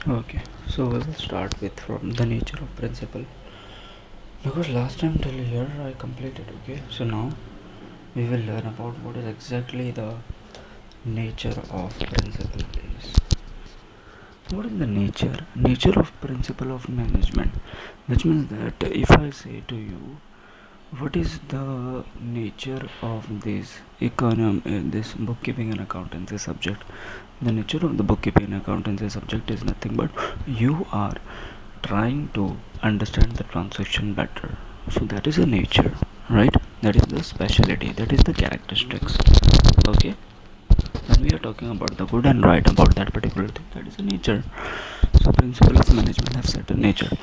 Okay, so we will start with from the nature of principle, because last time till here I completed. Okay, so now we will learn about what is exactly the nature of principle is. What is the nature of principle of management? Which means that if I say to you, what is the nature of this bookkeeping and accountancy subject? The nature of the bookkeeping and accountancy subject is nothing but you are trying to understand the transaction better. So that is a nature, right? That is the speciality, that is the characteristics. Okay, when we are talking about the good and right about that particular thing, that is a nature. So principle of management have certain nature.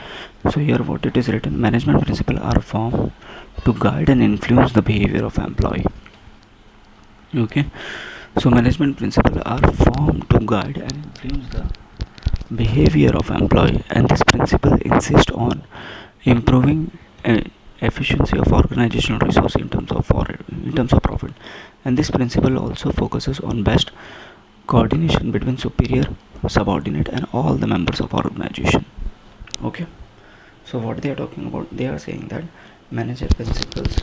So here what it is written: management principle are formed to guide and influence the behavior of employee. Okay, so management principle are formed to guide and influence the behavior of employee, and this principle insists on improving efficiency of organizational resource in terms of profit. And this principle also focuses on best coordination between superior, subordinate, and all the members of organization. Okay, so what they are talking about, they are saying that manager principles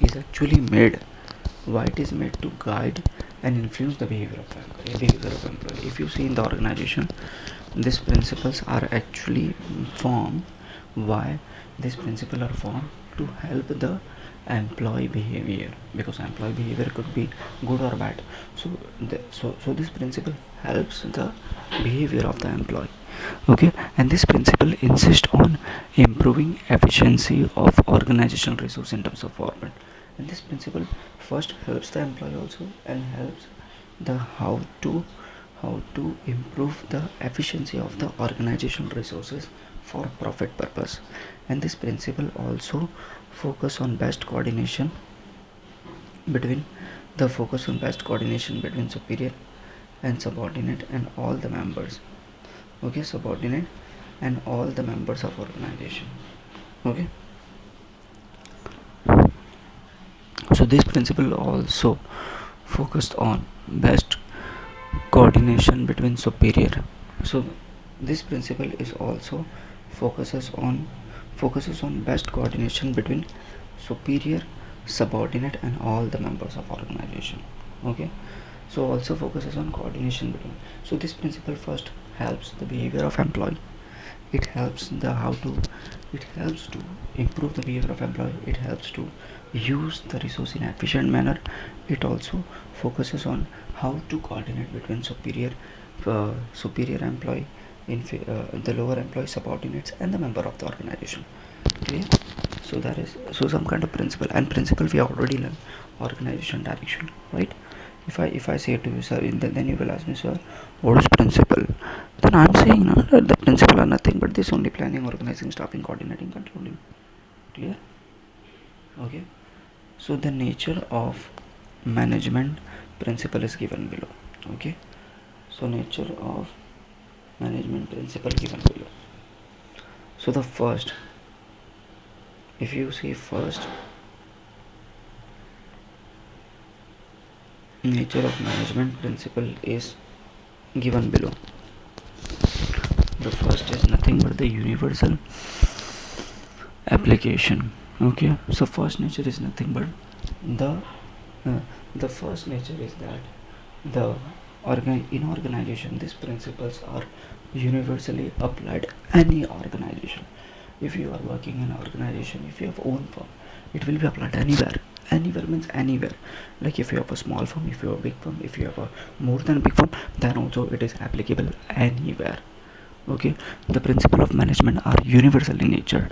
is actually made, why it is made to guide and influence the behavior of employee. If you see in the organization, these principles are actually formed. Why these principles are formed? To help the employee behavior, because employee behavior could be good or bad. So this principle helps the behavior of the employee. Okay, and this principle insists on improving efficiency of organizational resource in terms of format. And this principle first helps the employee also, and helps the how to improve the efficiency of the organizational resources for profit purpose. And this principle also focus on best coordination between superior and subordinate and all the members. Okay, subordinate and all the members of organization. Okay, so this principle also focused on best coordination between superior. So this principle is also focuses on best coordination between superior, subordinate, and all the members of organization. Okay, so also focuses on coordination between. So this principle first helps the behavior of employee. It helps the how to it helps to improve the behavior of employee. It helps to use the resource in efficient manner. It also focuses on how to coordinate between superior employee, the lower employee, subordinates, and the member of the organization. Clear? So that is some kind of principle. And principle we already learned: organization, direction, right? If I say to you, sir, then you will ask me, sir, what is principle? Then I'm saying, no, that the principle are nothing but this: only planning, organizing, staffing, coordinating, controlling. Clear? Okay, so the nature of management principle is given below. Okay, so nature of management principle given below. So the first, if you see first, nature of management principle is given below. The first is nothing but the universal application. Okay, so first nature is nothing but the the first nature is that the in organization, these principles are universally applied any organization. If you are working in an organization, if you have own firm, it will be applied anywhere means anywhere. Like if you have a small firm, if you have a big firm, if you have a more than a big firm, then also it is applicable anywhere. Okay, the principle of management are universal in nature.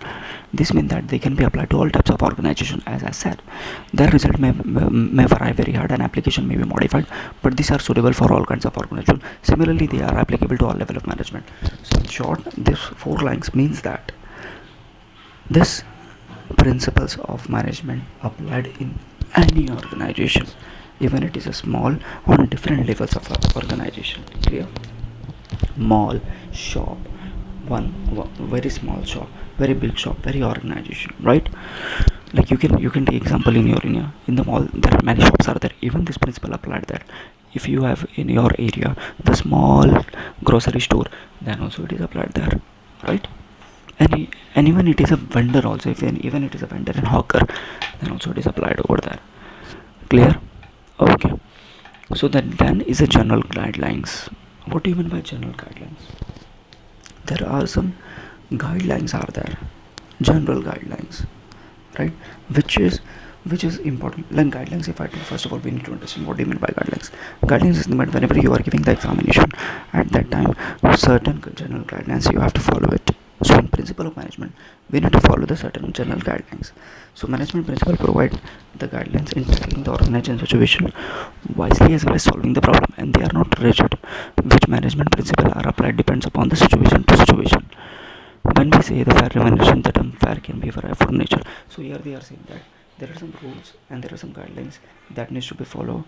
This means that they can be applied to all types of organization. As I said, their result may vary very hard and application may be modified, but these are suitable for all kinds of organization. Similarly, they are applicable to all level of management. So in short, this four lines means that this principles of management applied in any organization, even it is a small, on different levels of organization. Clear? Mall, shop, one very small shop, very big shop, very organization, right? Like you can take example in the mall. There are many shops are there. Even this principle applied there. if you have in your area the small grocery store, then also it is applied there, right? And even it is a vendor also, if even it is a vendor and hawker, then also it is applied over there. Clear? Okay. So that then is a general guidelines. What do you mean by general guidelines? There are some guidelines are there, general guidelines, right? Which is important. Like guidelines, if I tell, first of all we need to understand what do you mean by guidelines. Guidelines is meant whenever you are giving the examination, at that time certain general guidelines you have to follow it. So in principle of management, we need to follow the certain general guidelines. So management principle provide the guidelines in tackling the organization situation wisely as well as solving the problem, and they are not rigid. Which management principle are applied depends upon the situation to situation. When we say the fair remuneration, the term fair can be varied for nature. So here they are saying that there are some rules and there are some guidelines that needs to be followed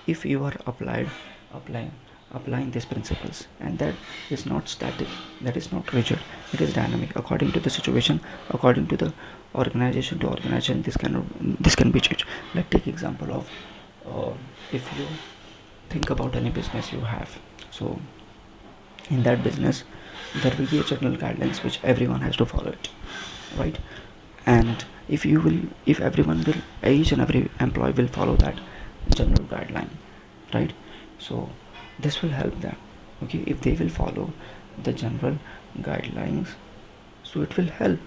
if you are applying applying these principles, and that is not static, that is not rigid, it is dynamic according to the situation, according to the organization to organization. This can be changed. Like take example of if you think about any business you have. So in that business there will be a general guidelines which everyone has to follow it, right? And if everyone will, each and every employee will follow that general guideline, right? So this will help them. Okay, if they will follow the general guidelines, so it will help,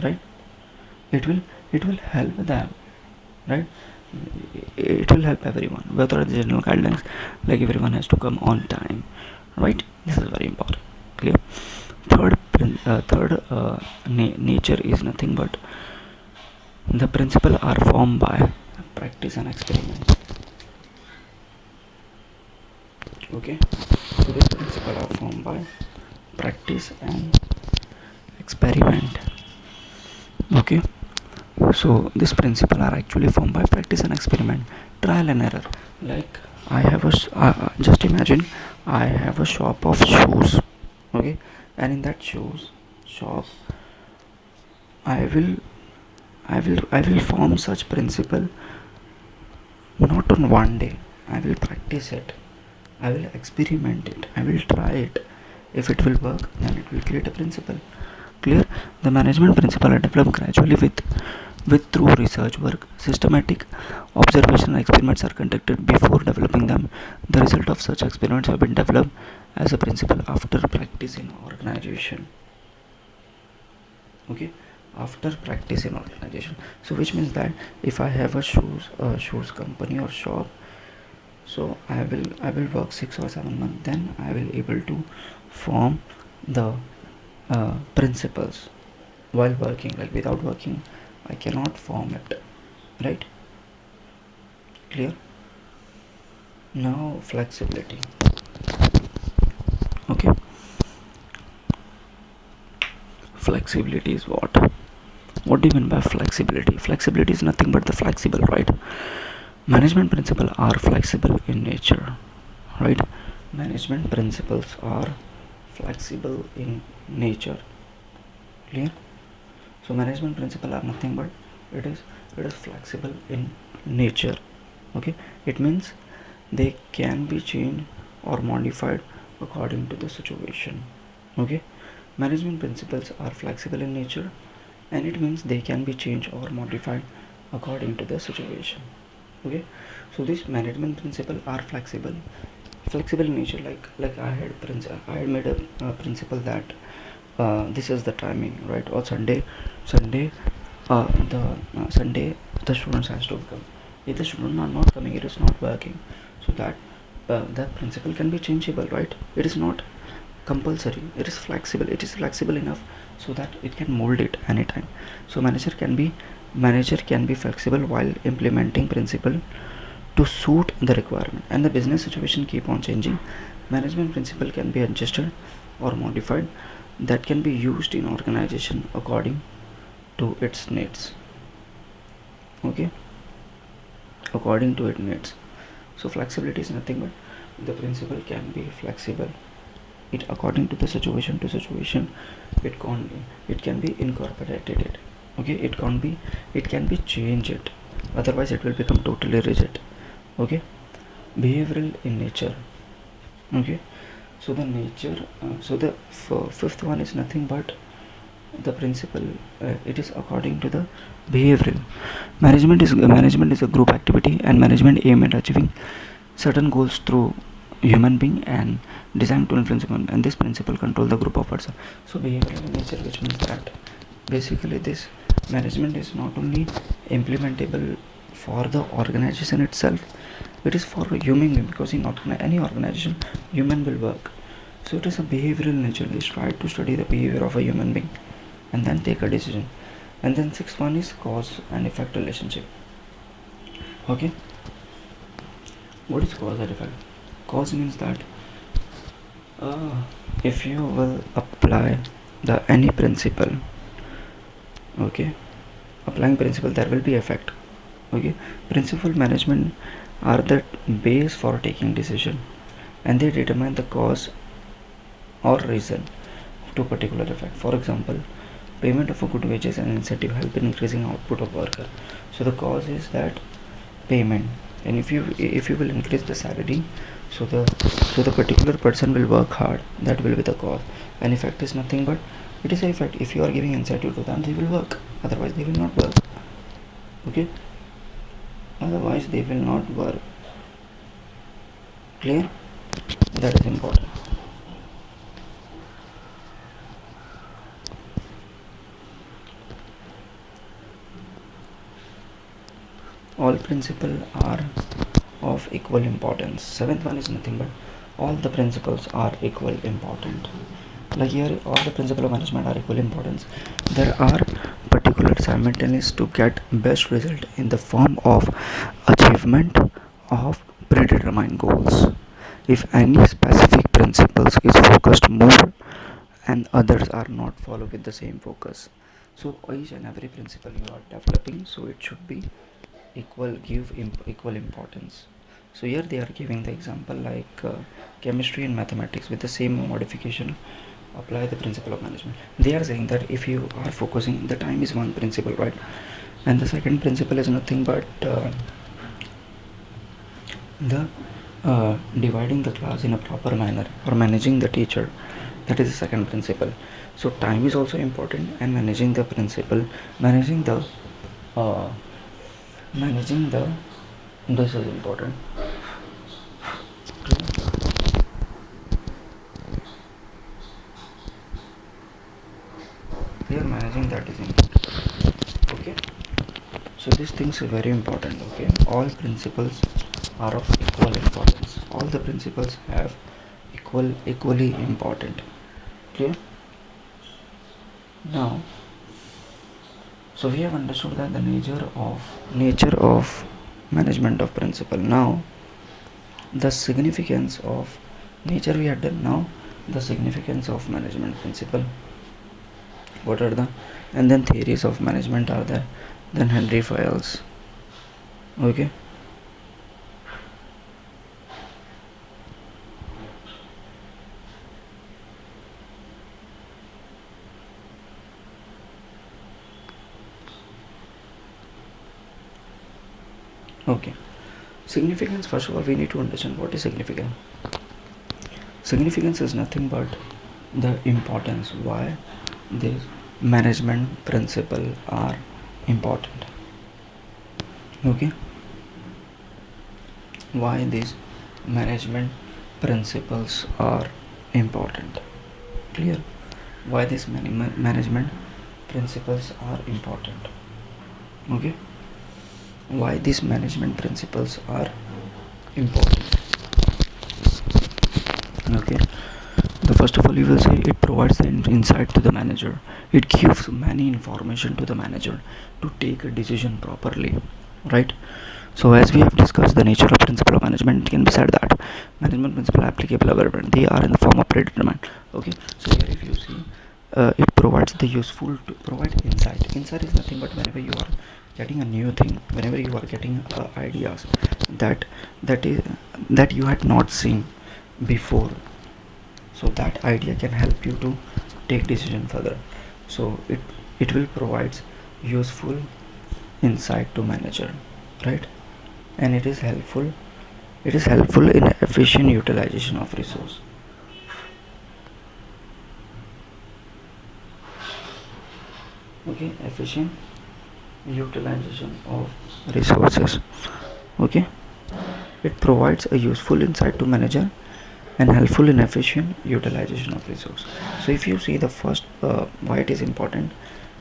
right? It will help them, right? It will help everyone. Whether the general guidelines, like everyone has to come on time, right? This is very important. Clear? Third nature is nothing but the principle are formed by practice and experiment. Okay, so this principle are formed by practice and experiment. Okay, so this principle are actually formed by practice and experiment, trial and error. Like I have just imagine I have a shop of shoes. Okay, and in that shoes shop I will form such principle not on one day. I will practice it, I will experiment it, I will try it. If it will work, then it will create a principle. Clear? The management principle are developed gradually with through research work. Systematic observation and experiments are conducted before developing them. The result of such experiments have been developed as a principle after practice in organization. Okay, after practice in organization. So which means that if I have a shoes company or shop, so I will work 6 or 7 months, then I will able to form the principles while working. Like without working I cannot form it, right? Clear? Now flexibility. Okay, flexibility is what do you mean by flexibility? Flexibility is nothing but the flexible, right? Management principles are flexible in nature, right? Management principles are flexible in nature. Clear? So management principles are nothing but it is flexible in nature. Okay, it means they can be changed or modified according to the situation. Okay, management principles are flexible in nature, and it means they can be changed or modified according to the situation. Okay, so these management principles are flexible in nature. Like I had made a principle that this is the timing, right? Or Sunday the students has to come. If the students are not coming, it is not working. So that principle can be changeable, right? It is not compulsory, it is flexible. It is flexible enough so that it can mold it anytime. So manager can be flexible while implementing principle to suit the requirement, and the business situation keep on changing. Management principle can be adjusted or modified, that can be used in organization according to its needs. Okay, according to its needs. So flexibility is nothing but the principle can be flexible, it according to the situation to situation. It can be incorporated. Okay, it can be changed, otherwise it will become totally rigid. Okay, behavioral in nature. Okay, so the nature, so the fifth one is nothing but the principle. It is according to the behavioral. Management is a group activity, and management aim at achieving certain goals through human being and designed to influence human, and this principle control the group of person. So behavioral in nature, which means that basically this management is not only implementable for the organization itself, it is for a human being, because in any organization human will work. So it is a behavioral nature. They try to study the behavior of a human being and then take a decision. And then sixth one is cause and effect relationship. Okay, what is cause and effect? Cause means that if you will apply the any principle, okay, applying principle, there will be effect. Okay, principle management are the base for taking decision, and they determine the cause or reason to particular effect. For example, payment of a good wages and incentive help in increasing output of worker. So the cause is that payment, and if you will increase the salary, so the particular person will work hard. That will be the cause. And effect is nothing but it is a effect. If you are giving incentive to them, they will work, otherwise they will not work. Okay, otherwise they will not work. Clear? That is important. All principles are of equal importance. Seventh one is nothing but all the principles are equal important. Like here, all the principles of management are equal importance. There are particular simultaneous to get best result in the form of achievement of predetermined goals. If any specific principles is focused more and others are not followed with the same focus, so each and every principle you are developing, so it should be equal importance. So here they are giving the example like chemistry and mathematics with the same modification apply the principle of management. They are saying that if you are focusing, the time is one principle, right? And the second principle is nothing but the dividing the class in a proper manner or managing the teacher. That is the second principle. So time is also important, and managing the principle, managing the this is important. They are managing that is important. Okay, so these things are very important. Okay, all principles are of equal importance. All the principles have equally important. Clear? Now, so we have understood that the nature of management of principle. Now the significance of nature we had done. Now the significance of management principle. What are the, and then theories of management are there, then Henry Fayol's. Okay, okay. Significance, first of all we need to understand what is significant. Significance is nothing but the importance, why these management principle are important. Okay, why these management principles are important. Clear? Why these management principles are important. Okay, why these management principles are important. Okay, the first of all you will say it provides the insight to the manager. It gives many information to the manager to take a decision properly, right? So as we have discussed the nature of principle of management, it can be said that management principle applicable everywhere. They are in the form of predetermined. Okay, so here if you see, it provides the useful to provide insight. Insight is nothing but whenever you are getting a new thing, whenever you are getting ideas that that you had not seen before, so that idea can help you to take decision further. So it will provide useful insight to manager, right? And it is helpful It is helpful in efficient utilization of resource. Okay, efficient utilization of resources. Okay, it provides a useful insight to manager and helpful in efficient utilization of resource. So if you see the first why it is important,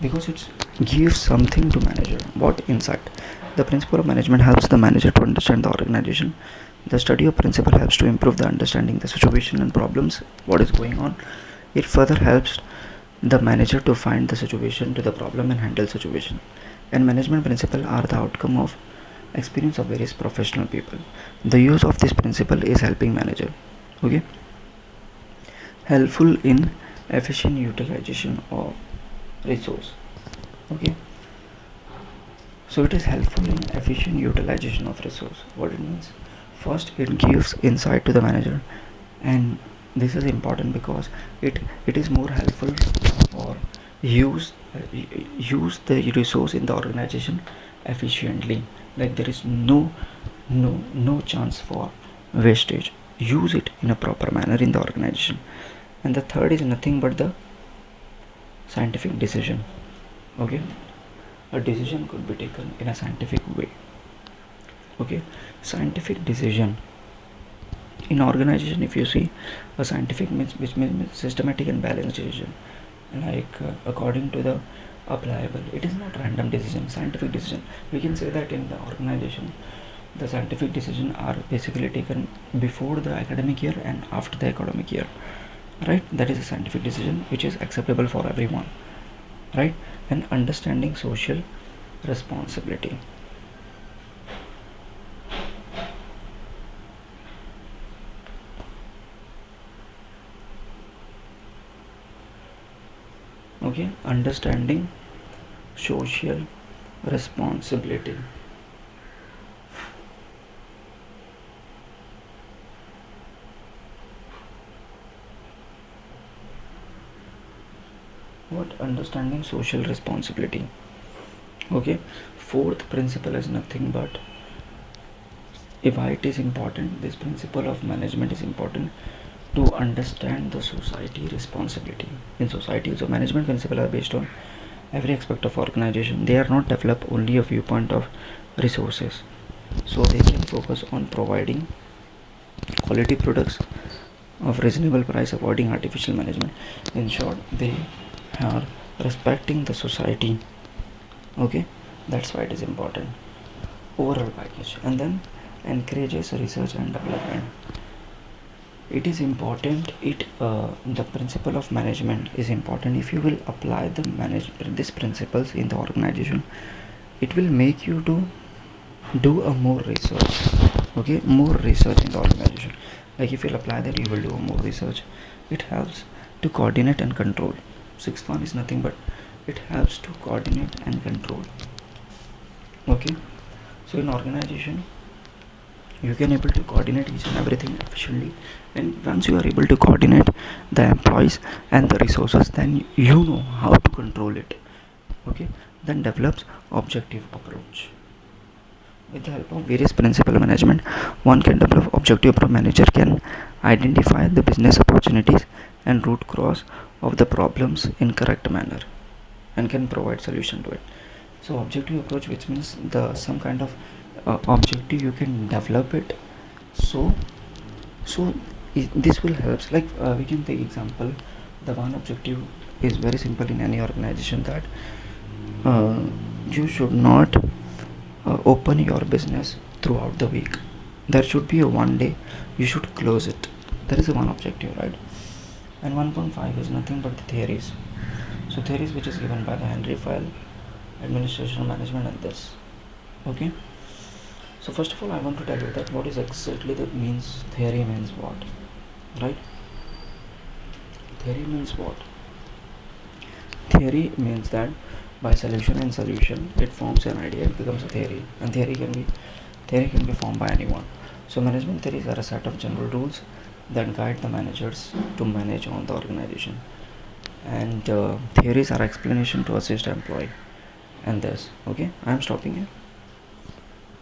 because it gives something to manager. What insight? The principle of management helps the manager to understand the organization. The study of principle helps to improve the understanding the situation and problems what is going on. It further helps the manager to find the situation to the problem and handle situation. And management principle are the outcome of experience of various professional people. The use of this principle is helping manager. Okay, helpful in efficient utilization of resource. Okay, so it is helpful in efficient utilization of resource. What it means? First, it gives insight to the manager, and this is important because it is more helpful for use use the resource in the organization efficiently. Like there is no chance for wastage. Use it in a proper manner in the organization. And the third is nothing but the scientific decision. Okay, a decision could be taken in a scientific way. Okay, scientific decision in organization, if you see, a scientific means which means systematic and balanced decision, like according to the applicable. It is not random decision, scientific decision. We can say that in the organization the scientific decision are basically taken before the academic year and after the academic year, right? That is a scientific decision which is acceptable for everyone, right? And understanding social responsibility. Okay, understanding social responsibility. What understanding social responsibility? Okay, fourth principle is nothing but why it is important. This principle of management is important to understand the society responsibility in society. So management principles are based on every aspect of organization. They are not developed only a viewpoint of resources, so they can focus on providing quality products of reasonable price, avoiding artificial management. In short, they are respecting the society. Okay, that's why it is important. Overall package. And then encourages research and development. It is important. The principle of management is important. If you will apply the these principles in the organization, it will make you to do a more research. Okay, more research in the organization. Like if you'll apply that, you will do more research. It helps to coordinate and control. Sixth one is nothing but it helps to coordinate and control. Okay, so in organization you can able to coordinate each and everything efficiently, and once you are able to coordinate the employees and the resources, then you know how to control it. Okay, then develops objective approach. With the help of various principle management, one can develop objective approach. Manager can identify the business opportunities and root cause of the problems in correct manner and can provide solution to it. So objective approach, which means the some kind of objective you can develop it. So this will help. Like we can take example, the one objective is very simple in any organization, that you should not open your business throughout the week. There should be a one day you should close it. That is one objective, right? And 1.5 is nothing but the theories. So theories which is given by the Henry Fayol, administration management, and this. Okay, so first of all I want to tell you that what is exactly that means. Theory means what, right? Theory means what? Theory means that by solution and solution it forms an idea, it becomes a theory, and theory can be formed by anyone. So management theories are a set of general rules that guide the managers to manage on the organization, and theories are explanation to assist employee. And this. Okay, I am stopping here.